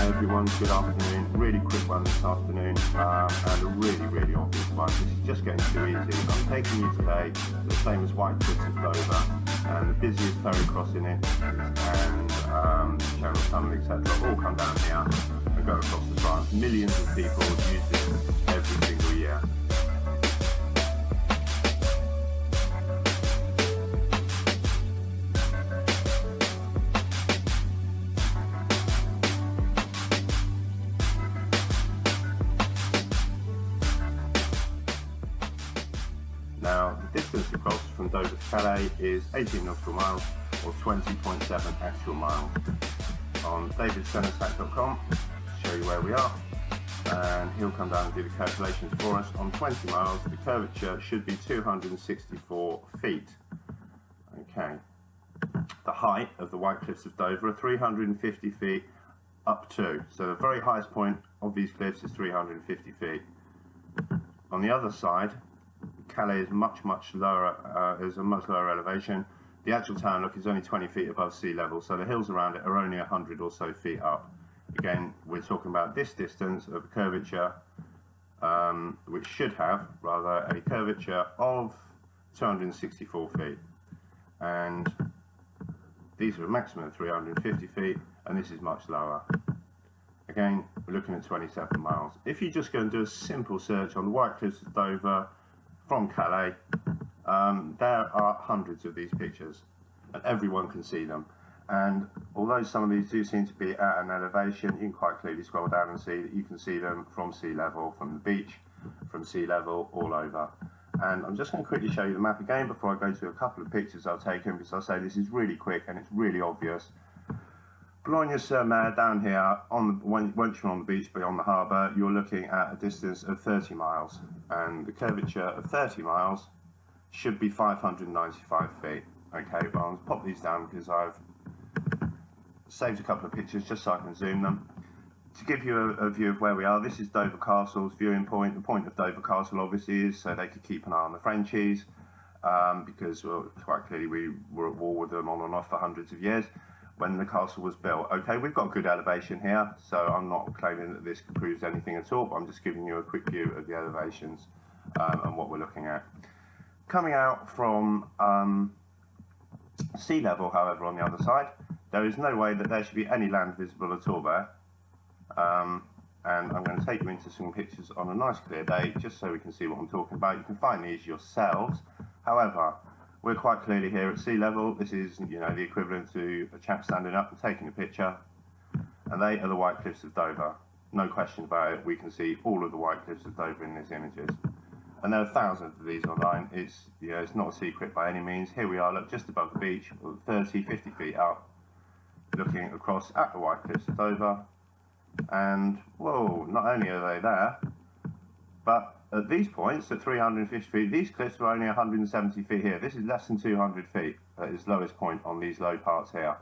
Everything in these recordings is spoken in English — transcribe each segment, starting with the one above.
Hi everyone, good afternoon. Really quick one this afternoon, and a really obvious one. This is just getting too easy. I'm taking you today to the famous White Cliffs of Dover, and the busiest ferry crossing and Channel Tunnel, etc. all come down here and go across to France. Millions of people use this every single year. Now, the distance across from Dover to Calais is 18 nautical miles, or 20.7 actual miles. On davidsennesack.com, show you where we are, and he'll come down and do the calculations for us. On 20 miles, the curvature should be 264 feet. Okay. The height of the White Cliffs of Dover are 350 feet up to. So the very highest point of these cliffs is 350 feet. On the other side, Calais is much lower, is a much lower elevation. The actual town look is only 20 feet above sea level, so the hills around it are only 100 or so feet up. Again, we're talking about this distance of curvature, which should have rather a curvature of 264 feet, and these are a maximum of 350 feet, and this is much lower. Again, we're looking at 27 miles. If you just go and do a simple search on the White Cliffs of Dover from Calais, there are hundreds of these pictures, and everyone can see them. And although some of these do seem to be at an elevation, you can quite clearly scroll down and see that you can see them from sea level, from the beach, from sea level, all over. And I'm just going to quickly show you the map again before I go to a couple of pictures I've taken, because I'll say this is really quick and it's really obvious. Boulogne-sur-Mer down here, once you're on the beach beyond the harbour, you're looking at a distance of 30 miles, and the curvature of 30 miles should be 595 feet. Okay, well, I'll pop these down because I've saved a couple of pictures just so I can zoom them. To give you a view of where we are, this is Dover Castle's viewing point. The point of Dover Castle obviously is so they could keep an eye on the Frenchies, because well, quite clearly we were at war with them on and off for hundreds of years when the castle was built. Okay, we've got good elevation here, so I'm not claiming that this proves anything at all, but I'm just giving you a quick view of the elevations and what we're looking at. Coming out from sea level, however, on the other side, there is no way that there should be any land visible at all there. And I'm going to take you into some pictures on a nice clear day, just so we can see what I'm talking about. You can find these yourselves. However, we're quite clearly here at sea level. This is, you know, the equivalent to a chap standing up and taking a picture. And they are the White Cliffs of Dover. No question about it. We can see all of the White Cliffs of Dover in these images. And there are thousands of these online. It's, you know, it's not a secret by any means. Here we are, look, just above the beach, 30, 50 feet up, looking across at the White Cliffs of Dover. And, whoa, not only are they there, but at these points, at 350 feet, these cliffs are only 170 feet here. This is less than 200 feet at its lowest point on these low parts here.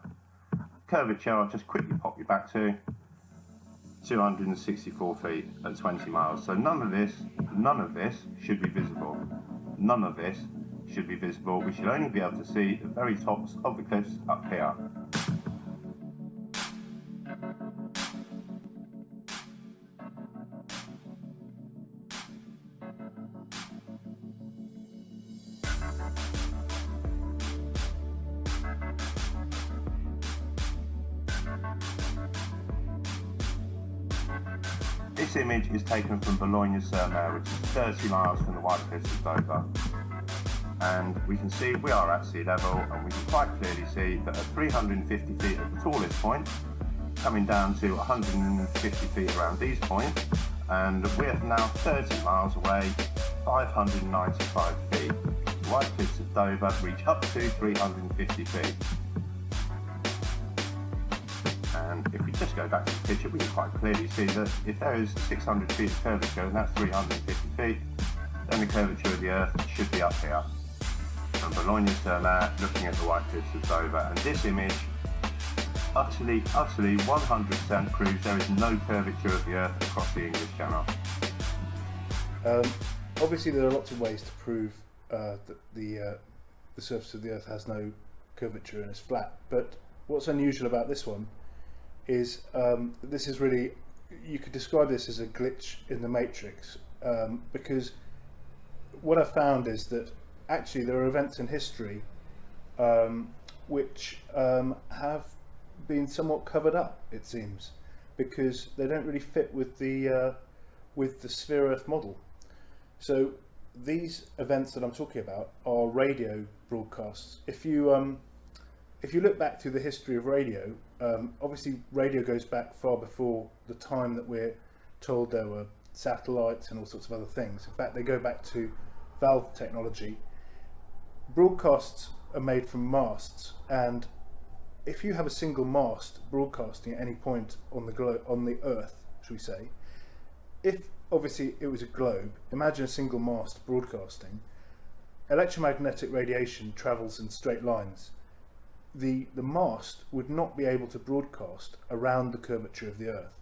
Curvature, I'll just quickly pop you back to 264 feet at 20 miles. So none of this should be visible. None of this should be visible. We should only be able to see the very tops of the cliffs up here. This image is taken from Boulogne-sur-Mer, which is 30 miles from the White Cliffs of Dover. And we can see we are at sea level, and we can quite clearly see that at 350 feet at the tallest point, coming down to 150 feet around these points, and we're now 30 miles away, 595 feet. The White Cliffs of Dover reach up to 350 feet. And if we just go back to the picture, we can quite clearly see that if there is 600 feet of curvature, and that's 350 feet, then the curvature of the Earth should be up here. And Boulogne-sur-Mer, looking at the White Cliffs of Dover, and this image utterly 100% proves there is no curvature of the Earth across the English Channel. Obviously, there are lots of ways to prove that the surface of the Earth has no curvature and is flat, but what's unusual about this one is this is really, you could describe this as a glitch in the matrix, because what I found is that actually there are events in history which have been somewhat covered up, it seems, because they don't really fit with the sphere Earth model. So these events that I'm talking about are radio broadcasts. If you look back through the history of radio, obviously radio goes back far before the time that we're told there were satellites and all sorts of other things. In fact, they go back to valve technology. Broadcasts are made from masts, and if you have a single mast broadcasting at any point on the Earth, should we say, if obviously it was a globe, imagine a single mast broadcasting. Electromagnetic radiation travels in straight lines. The mast would not be able to broadcast around the curvature of the Earth.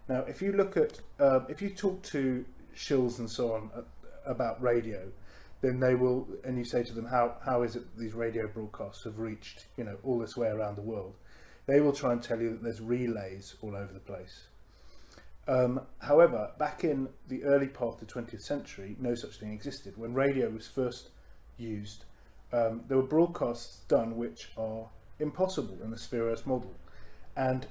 Now, if you look at, if you talk to shills and so on about radio, then they will, and you say to them, how is it that these radio broadcasts have reached, you know, all this way around the world? They will try and tell you that there's relays all over the place. However, back in the early part of the 20th century, no such thing existed. When radio was first used, there were broadcasts done which are impossible in the sphere Earth model, and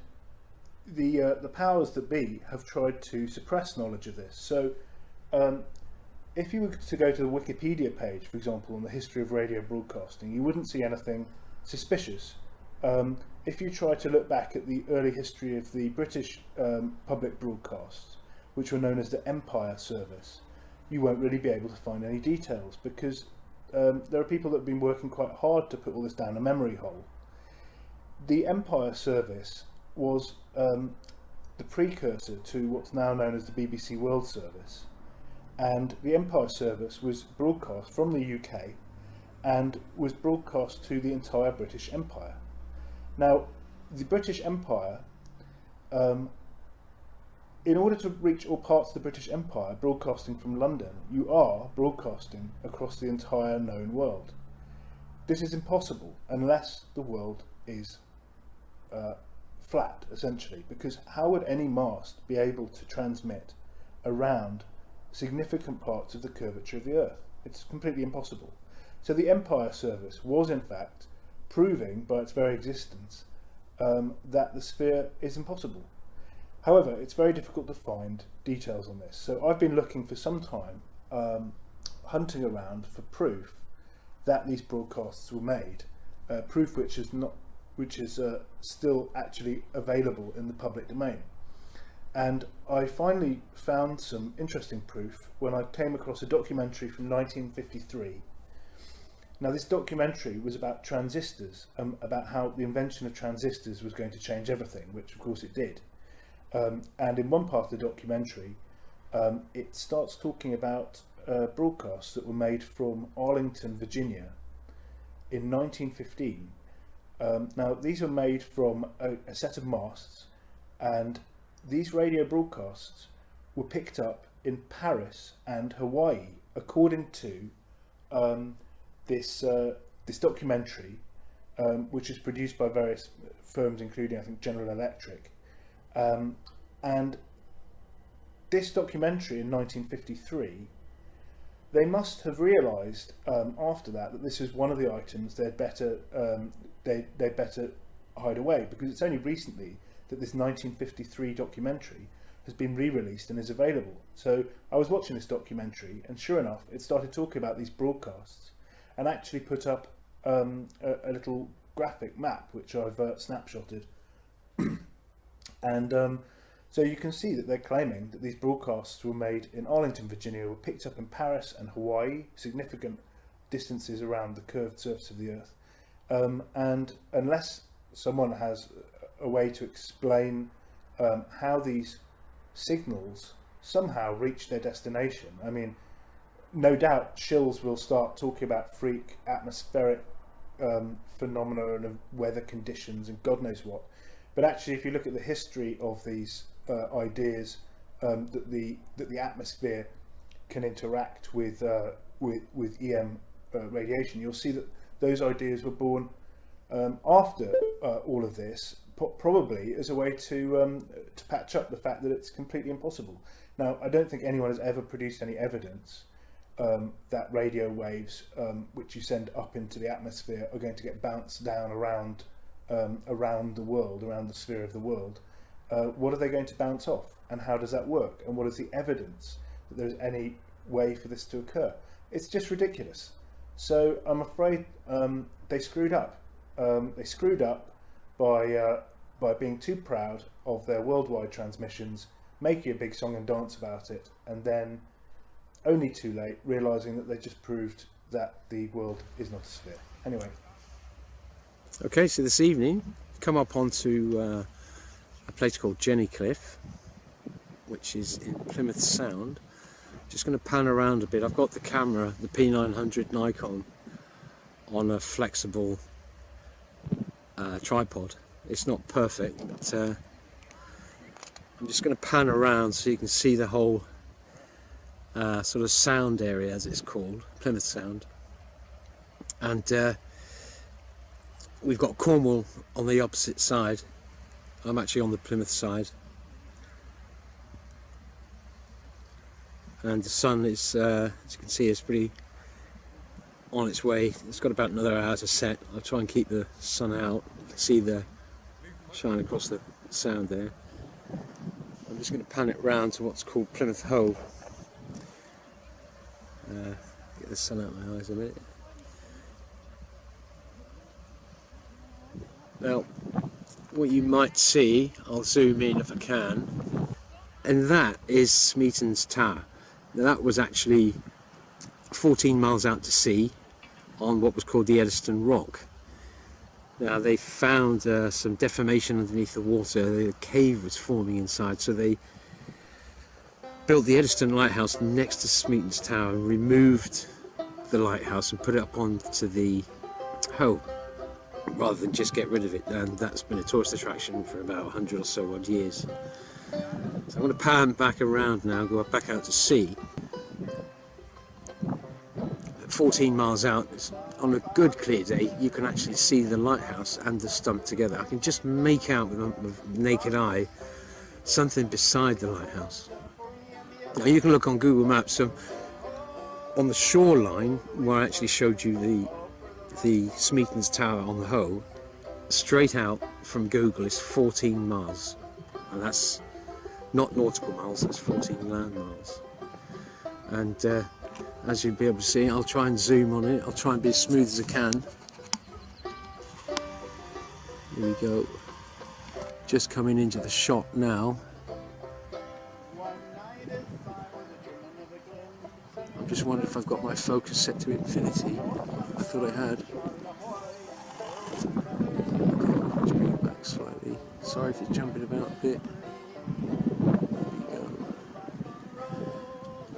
the powers that be have tried to suppress knowledge of this. So if you were to go to the Wikipedia page, for example, on the history of radio broadcasting, you wouldn't see anything suspicious. If you try to look back at the early history of the British public broadcasts, which were known as the Empire Service, you won't really be able to find any details, because there are people that have been working quite hard to put all this down a memory hole. The Empire Service was the precursor to what's now known as the BBC World Service, and the Empire Service was broadcast from the UK and was broadcast to the entire British Empire. Now, the British Empire, in order to reach all parts of the British Empire, broadcasting from London, you are broadcasting across the entire known world. This is impossible unless the world is flat, essentially, because how would any mast be able to transmit around significant parts of the curvature of the Earth? It's completely impossible. So the Empire Service was in fact proving by its very existence that the sphere is impossible. However, it's very difficult to find details on this. So I've been looking for some time, hunting around for proof that these broadcasts were made, proof which is still actually available in the public domain. And I finally found some interesting proof when I came across a documentary from 1953. Now, this documentary was about transistors, about how the invention of transistors was going to change everything, which of course it did. And in one part of the documentary, it starts talking about broadcasts that were made from Arlington, Virginia in 1915. Now, these were made from a set of masts, and these radio broadcasts were picked up in Paris and Hawaii, according to this documentary, which is produced by various firms, including, I think, General Electric. And this documentary in 1953, they must have realised after that this is one of the items they'd better hide away, because it's only recently that this 1953 documentary has been re-released and is available. So I was watching this documentary, and sure enough, it started talking about these broadcasts, and actually put up a little graphic map which I've snapshotted. And so you can see that they're claiming that these broadcasts were made in Arlington, Virginia, were picked up in Paris and Hawaii, significant distances around the curved surface of the Earth. And unless someone has a way to explain how these signals somehow reach their destination, I mean, no doubt shills will start talking about freak atmospheric phenomena and weather conditions and God knows what. But actually, if you look at the history of these ideas that the atmosphere can interact with EM radiation, you'll see that those ideas were born after all of this, probably as a way to patch up the fact that it's completely impossible. Now, I don't think anyone has ever produced any evidence that radio waves, which you send up into the atmosphere, are going to get bounced down around the world, around the sphere of the world. What are they going to bounce off, and how does that work? And what is the evidence that there's any way for this to occur? It's just ridiculous. So I'm afraid they screwed up. They screwed up by being too proud of their worldwide transmissions, making a big song and dance about it, and then only too late realising that they just proved that the world is not a sphere. Anyway. Okay, so this evening, come up onto a place called Jenny Cliff, which is in Plymouth Sound. Just going to pan around a bit. I've got the camera, the P900 Nikon, on a flexible tripod. It's not perfect, but I'm just going to pan around so you can see the whole sort of sound area, as it's called, Plymouth Sound. And we've got Cornwall on the opposite side. I'm actually on the Plymouth side. And the sun is, as you can see, is pretty on its way. It's got about another hour to set. I'll try and keep the sun out. You can see the shine across the sound there. I'm just going to pan it round to what's called Plymouth Hoe. Get the sun out of my eyes a minute. Now, what you might see, I'll zoom in if I can, and that is Smeaton's Tower. Now, that was actually 14 miles out to sea on what was called the Eddystone Rock. Now, they found some deformation underneath the water. The cave was forming inside, so they built the Eddystone Lighthouse next to Smeaton's Tower and removed the lighthouse and put it up onto the Hoe, rather than just get rid of it. And that's been a tourist attraction for about 100 or so odd years. So I'm going to pan back around now, go back out to sea. 14 miles out, on a good clear day, you can actually see the lighthouse and the stump together. I can just make out with my naked eye something beside the lighthouse. Now you can look on Google Maps. So on the shoreline, where I actually showed you the Smeaton's Tower on the Hoe, straight out from Google is 14 miles, and that's not nautical miles, that's 14 land miles. And as you'll be able to see, I'll try and zoom on it. I'll try and be as smooth as I can. Here we go, just coming into the shot now. I'm just wondering if I've got my focus set to infinity. I thought I had. Let's bring it back slightly. Sorry if it's jumping about a bit. There we go.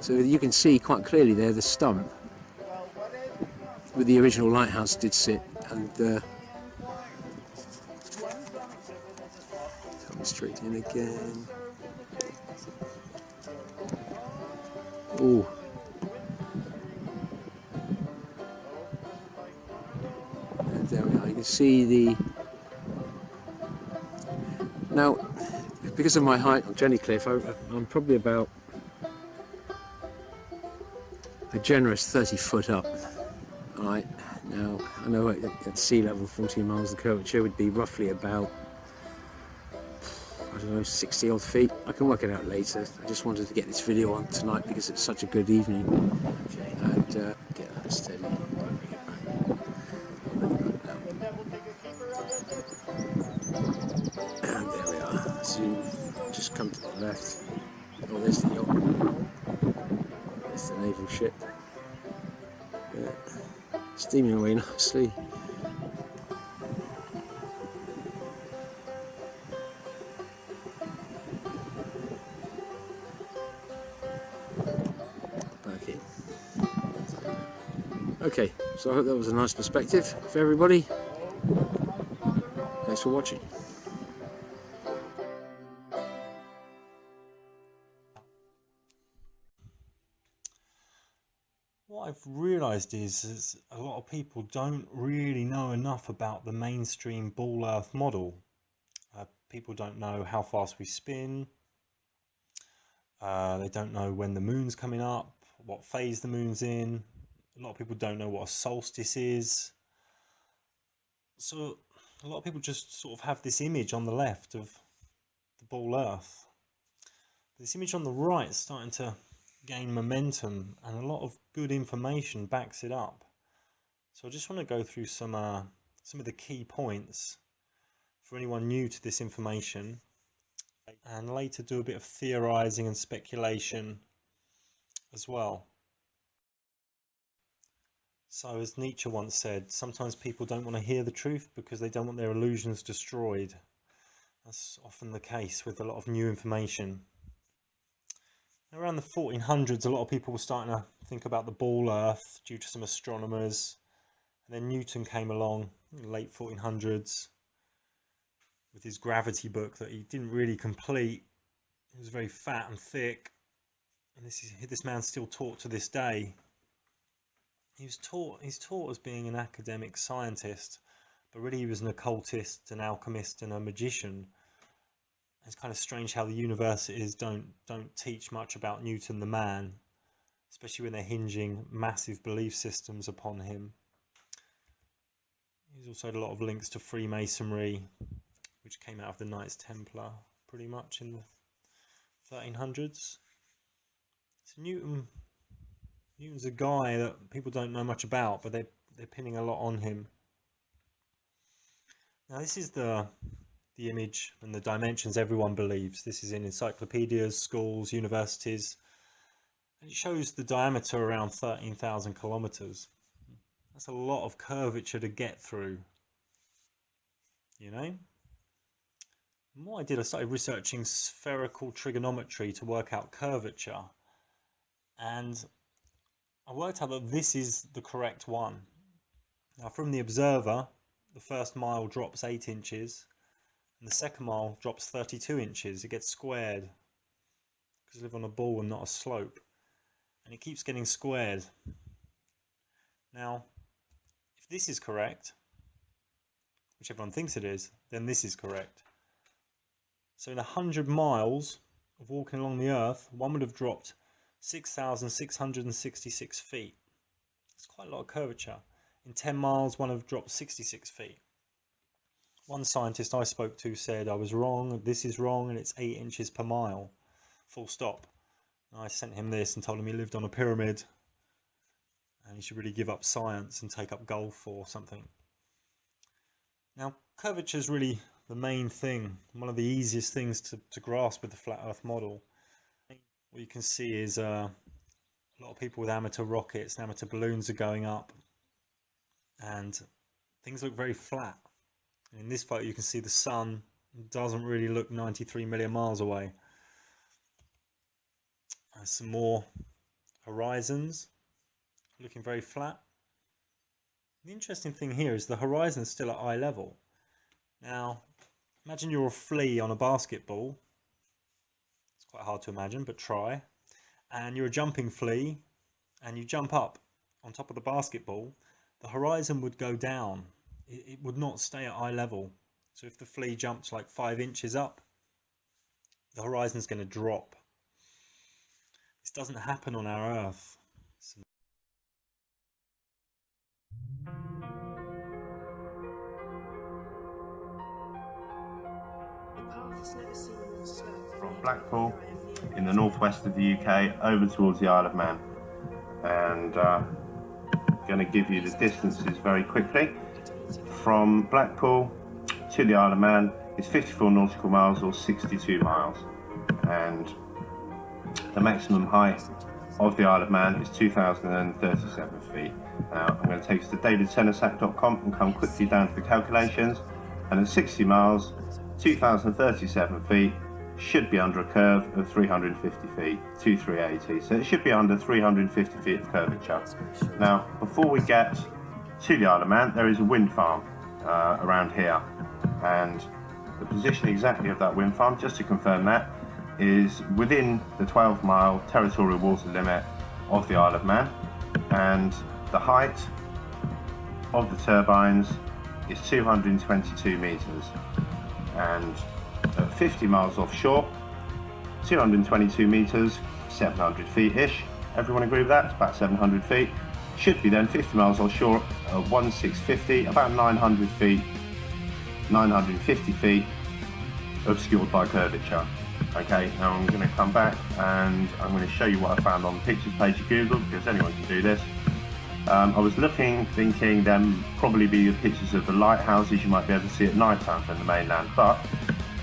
So you can see quite clearly there the stump where the original lighthouse did sit, and coming straight in again. Oh. There we are, you can see the... Now, because of my height on Jenny Cliff, I'm probably about a generous 30 foot up. Alright, now I know at sea level 14 miles the curvature would be roughly about, I don't know, 60 odd feet. I can work it out later. I just wanted to get this video on tonight because it's such a good evening. And get that steady. And there we are. Zoom. Just come to the left. Oh, there's the yacht. There's the naval ship. Yeah. Steaming away nicely. Back in. Okay, so I hope that was a nice perspective for everybody. Thanks for watching. What I've realised is a lot of people don't really know enough about the mainstream Ball Earth model. people don't know how fast we spin. They don't know when the moon's coming up, what phase the moon's in. A lot of people don't know what a solstice is. So a lot of people just sort of have this image on the left of the ball Earth. This image on the right is starting to gain momentum, and a lot of good information backs it up. So I just want to go through some of the key points for anyone new to this information, and later do a bit of theorizing and speculation as well. So as Nietzsche once said, sometimes people don't want to hear the truth because they don't want their illusions destroyed. That's often the case with a lot of new information. Around the 1400s, a lot of people were starting to think about the ball Earth due to some astronomers. And then Newton came along in the late 1400s with his gravity book that he didn't really complete. It was very fat and thick. And this man's still taught to this day. He's taught as being an academic scientist, but really he was an occultist, an alchemist, and a magician. It's kind of strange how the universities don't teach much about Newton the man, especially when they're hinging massive belief systems upon him. He's also had a lot of links to Freemasonry, which came out of the Knights Templar pretty much in the 1300s. So Newton's a guy that people don't know much about, but they're pinning a lot on him. Now this is the image and the dimensions everyone believes. This is in encyclopedias, schools, universities, and it shows the diameter around 13,000 kilometers. That's a lot of curvature to get through, you know. And what I did, I started researching spherical trigonometry to work out curvature, and I worked out that this is the correct one. Now from the observer, the first mile drops 8 inches, and the second mile drops 32 inches. It gets squared because we live on a ball and not a slope, and it keeps getting squared. Now, if this is correct, which everyone thinks it is, then this is correct. So in 100 miles of walking along the Earth, one would have dropped 6,666 feet. That's quite a lot of curvature. In 10 miles, one would have dropped 66 feet. One scientist I spoke to said I was wrong, this is wrong, and it's 8 inches per mile, full stop. And I sent him this and told him he lived on a pyramid and he should really give up science and take up golf or something. Now, curvature is really the main thing, one of the easiest things to grasp with the flat Earth model. What you can see is a lot of people with amateur rockets and amateur balloons are going up, and things look very flat. In this photo you can see the sun doesn't really look 93 million miles away. There's some more horizons looking very flat. The interesting thing here is the horizon is still at eye level. Now imagine you're a flea on a basketball. It's quite hard to imagine, but try. And you're a jumping flea and you jump up on top of the basketball. The horizon would go down. It would not stay at eye level. So if the flea jumps like 5 inches up, the horizon's going to drop. This doesn't happen on our Earth. From Blackpool in the northwest of the UK over towards the Isle of Man, and going to give you the distances very quickly. From Blackpool to the Isle of Man is 54 nautical miles or 62 miles, and the maximum height of the Isle of Man is 2,037 feet. Now I'm going to take us to davidsenesac.com and come quickly down to the calculations, and at 60 miles 2,037 feet should be under a curve of 350 feet, 2380, so it should be under 350 feet of curvature. Now before we get to the Isle of Man, there is a wind farm around here, and the position exactly of that wind farm, just to confirm that, is within the 12-mile territorial water limit of the Isle of Man, and the height of the turbines is 222 meters, and 50 miles offshore, 222 meters, 700 feet-ish. Everyone agree with that? It's about 700 feet. Should be then 50 miles offshore, 1650, about 900 feet, 950 feet, obscured by curvature. Okay, now I'm going to come back and I'm going to show you what I found on the pictures page of Google, because anyone can do this. I was looking, thinking there probably be pictures of the lighthouses you might be able to see at night time from the mainland, but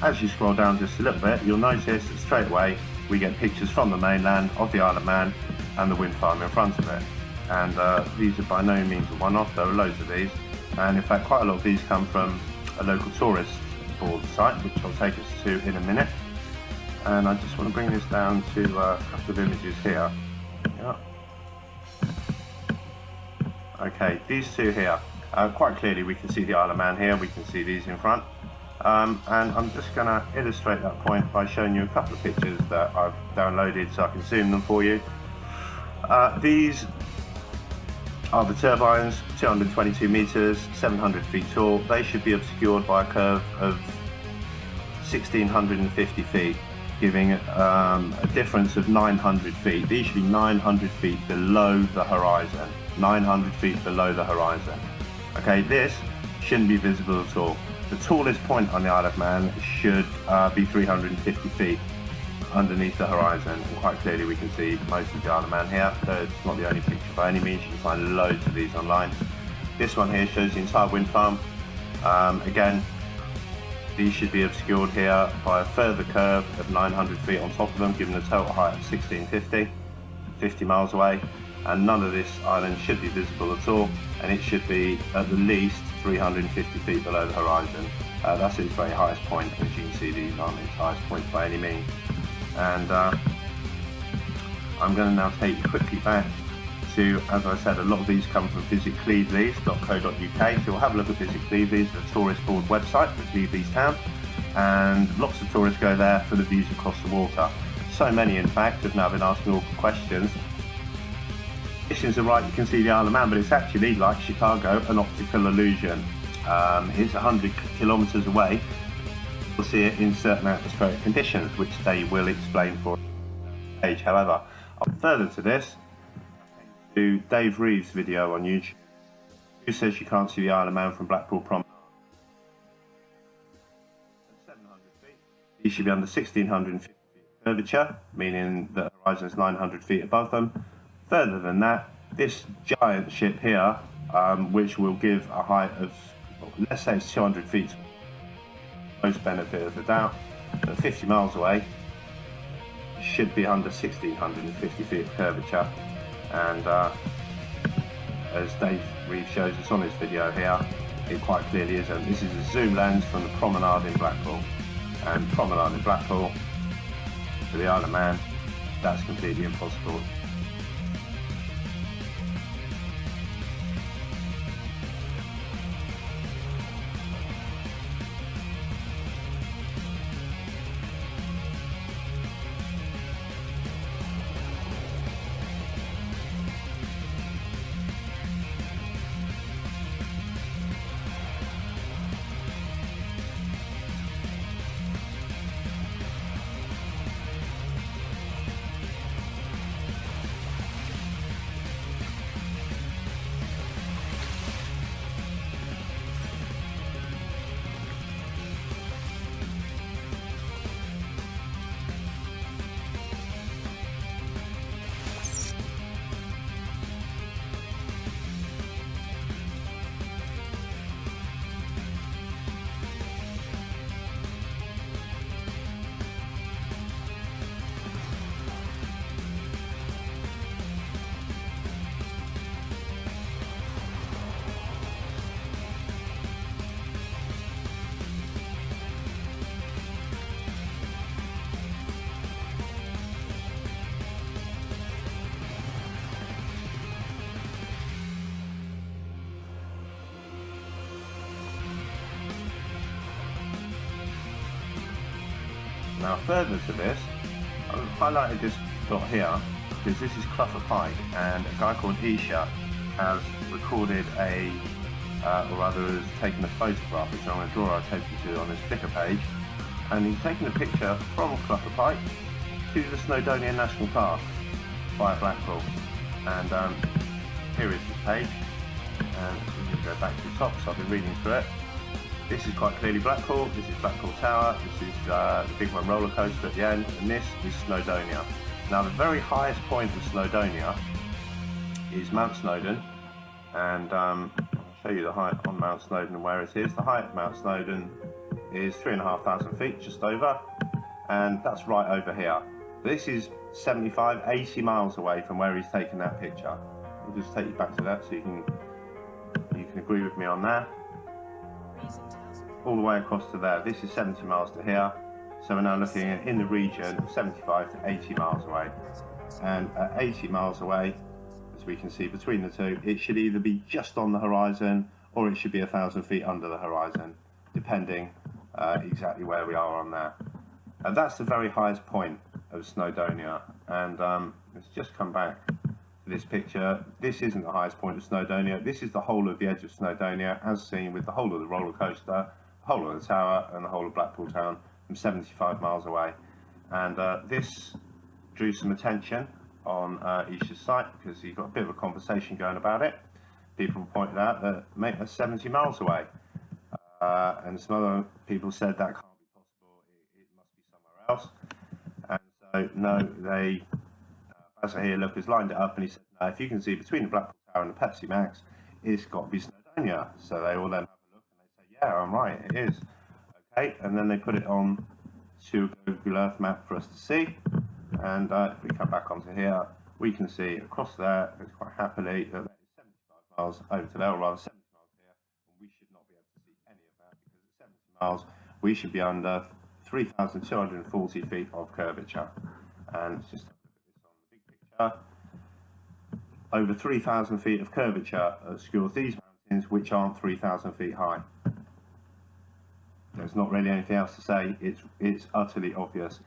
as you scroll down just a little bit, you'll notice that straight away we get pictures from the mainland of the Isle of Man and the wind farm in front of it. And these are by no means a one-off, there are loads of these, and in fact quite a lot of these come from a local tourist board site, which I'll take us to in a minute. And I just want to bring this down to a couple of images here. Yeah. Okay, these two here, quite clearly we can see the Isle of Man here, we can see these in front. And I'm just going to illustrate that point by showing you a couple of pictures that I've downloaded so I can zoom them for you. These are the turbines, 222 meters, 700 feet tall. They should be obscured by a curve of 1650 feet, giving a difference of 900 feet. These should be 900 feet below the horizon. 900 feet below the horizon. Okay, this shouldn't be visible at all. The tallest point on the Isle of Man should be 350 feet underneath the horizon, and quite clearly we can see most of the Isle of Man here, though it's not the only picture by any means. You can find loads of these online. This one here shows the entire wind farm. Again, these should be obscured here by a further curve of 900 feet on top of them, giving a total height of 1650, 50 miles away, and none of this island should be visible at all, and it should be at the least 350 feet below the horizon. That's its very highest point. As you can see, these aren't its highest points by any means. And I'm going to now take you quickly back to, as I said, a lot of these come from visitclevelands.co.uk, so we'll have a look at Visit Clevelands, the tourist board website for Clevelands town, and lots of tourists go there for the views across the water. So many, in fact, have now been asking awkward questions. Conditions are right, you can see the Isle of Man, but it's actually, like Chicago, an optical illusion. It's 100 kilometers away. We'll see it in certain atmospheric conditions, which they will explain for page. However, further to this, to Dave Reeves' video on YouTube, who says you can't see the Isle of Man from Blackpool Promenade. 700 feet. You should be under 1650 feet of curvature, meaning the horizon is 900 feet above them. Further than that, this giant ship here, which will give a height of, let's say it's 200 feet, most benefit of the doubt, but 50 miles away, should be under 1650 feet of curvature. And as Dave Reeves shows us on his video here, it quite clearly isn't. This is a zoom lens from the promenade in Blackpool, and promenade in Blackpool to the Isle of Man, that's completely impossible. Now further to this, I've highlighted this dot here because this is Cluffer Pike, and a guy called Isha has recorded or rather has taken a photograph, which I'm going to draw our attention to on this Flickr page, and he's taken a picture from Clutha Pike to the Snowdonia National Park via Blackpool. And here is his page, and we can go back to the top, so I've been reading through it. This is quite clearly Blackpool, this is Blackpool Tower, this is the Big One roller coaster at the end, and this is Snowdonia. Now the very highest point of Snowdonia is Mount Snowdon, and I'll show you the height on Mount Snowdon and where it is. The height of Mount Snowdon is 3,500 feet, just over, and that's right over here. This is 75, 80 miles away from where he's taken that picture. I'll just take you back to that so you can agree with me on that. All the way across to there. This is 70 miles to here, so we're now looking in the region of 75 to 80 miles away. And at 80 miles away, as we can see between the two, it should either be just on the horizon or it should be 1,000 feet under the horizon, depending exactly where we are on there. And that's the very highest point of Snowdonia. And let's just come back to this picture. This isn't the highest point of Snowdonia. This is the whole of the edge of Snowdonia, as seen with the whole of the roller coaster, the whole of the tower, and the whole of Blackpool Town from 75 miles away. And this drew some attention on Isha's site because he got a bit of a conversation going about it. People pointed out that, mate, that's 70 miles away. And some other people said that can't be possible, it must be somewhere else. And so, no, they, Bazahir Lucas lined it up and he said, no, if you can see between the Blackpool Tower and the Pepsi Max, it's got to be Snowdonia. So they all then have a look and they say, yeah, I'm right, it is. Okay, and then they put it on to a Google Earth map for us to see. And if we come back onto here, we can see across there, it's quite happily, that that is 75 miles over to there, or rather 70 miles here, and we should not be able to see any of that, because at 70 miles, we should be under 3,240 feet of curvature. And let's just have a look at this on the big picture. Over 3,000 feet of curvature obscures these mountains, which aren't 3,000 feet high. There's not really anything else to say, it's utterly obvious.